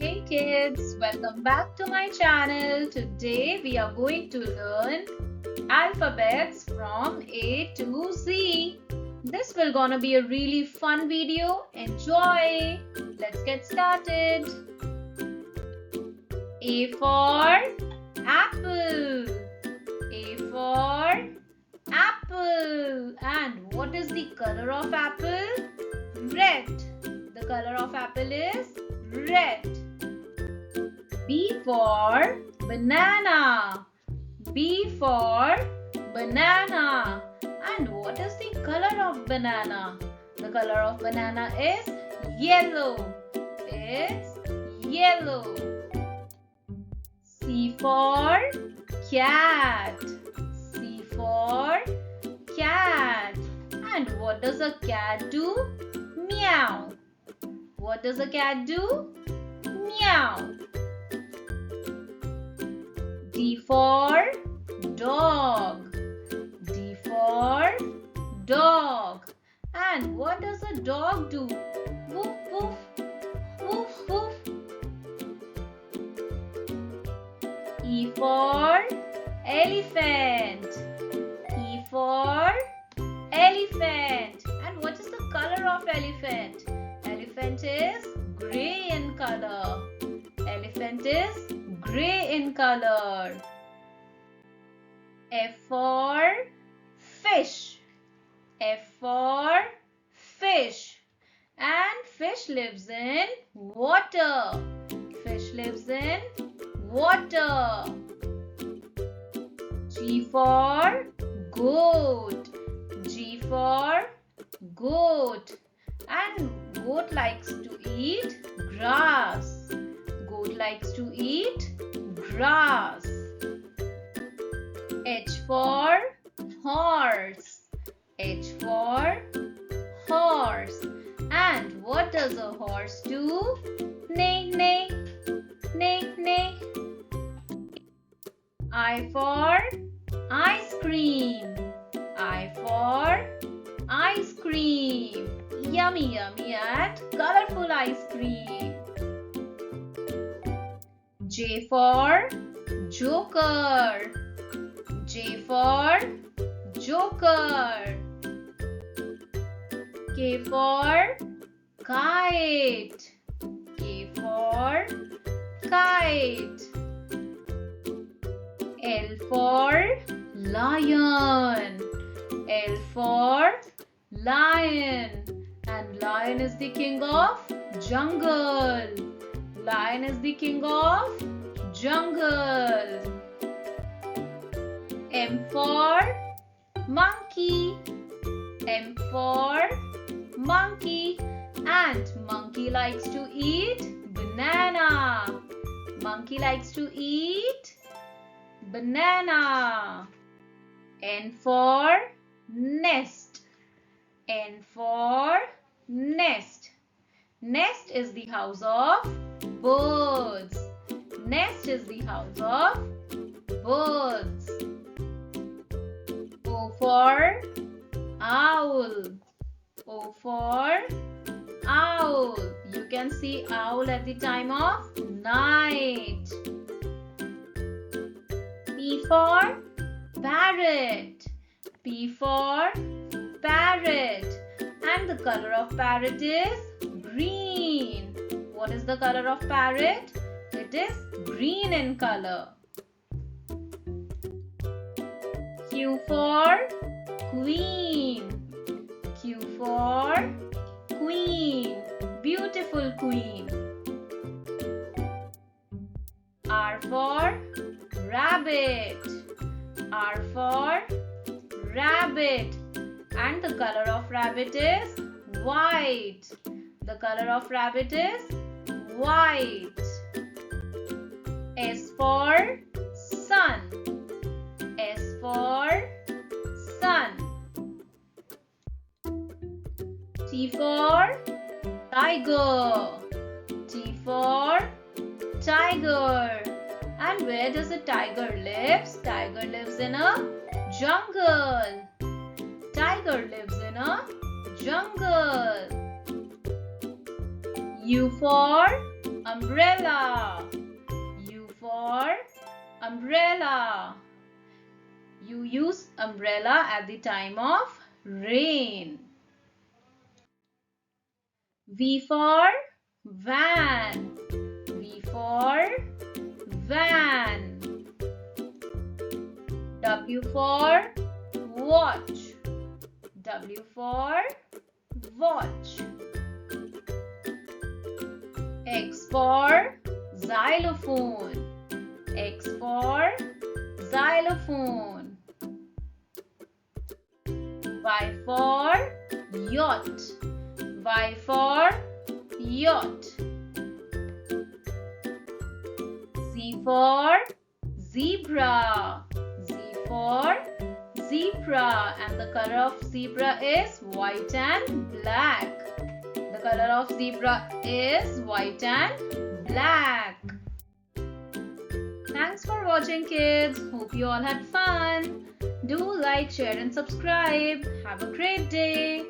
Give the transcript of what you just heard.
Hey kids, welcome back to my channel. Today we are going to learn alphabets from A to Z. This will gonna be a really fun video. Enjoy! Let's get started. A for apple. A for apple. And what is the color of apple? Red. The color of apple is red. B for banana. B for banana. And what is the color of banana? The color of banana is yellow. It's yellow. C for cat. C for cat. And what does a cat do? Meow. What does a cat do? Meow. D for dog. D for dog. And what does a dog do? Woof woof. Woof woof. E for elephant. E for elephant. And what is the color of elephant? Elephant is grey in color. Elephant is grey in color. F for fish. F for fish. And fish lives in water. Fish lives in water. G for goat. G for goat. And goat likes to eat grass. Goat likes to eat grass. H for horse. H for horse. And what does a horse do? Neigh, neigh, neigh, neigh. I for ice cream. I for ice cream. Yummy, yummy and colorful ice cream. J for joker. J for joker. K for kite. K for kite. L for lion. L for lion. And lion is the king of jungle. Lion is the king of jungle. M for monkey. M for monkey. And monkey likes to eat banana. Monkey likes to eat banana. N for nest. N for nest. Nest is the house of birds. Nest is the house of birds. O for owl. O for owl. You can see owl at the time of night. P for parrot. P for parrot. And the color of parrot is green. What is the color of parrot? It is green in color. Q for queen. Q for queen. Beautiful queen. R for rabbit. R for rabbit. And the color of rabbit is white. The color of rabbit is white. S for sun. S for sun. T for tiger. T for tiger. And where does a tiger live? Tiger lives in a jungle. Tiger lives in a jungle. U for umbrella. U for umbrella. You use umbrella at the time of rain. V for van. V for van. W for watch. W for watch. X for xylophone. X for xylophone. Y for yacht. Y for yacht. Z for zebra. Z for zebra, and the color of zebra is white and black. The color of zebra is white and black. Thanks for watching, kids. Hope you all had fun. Do like, share and subscribe. Have a great day.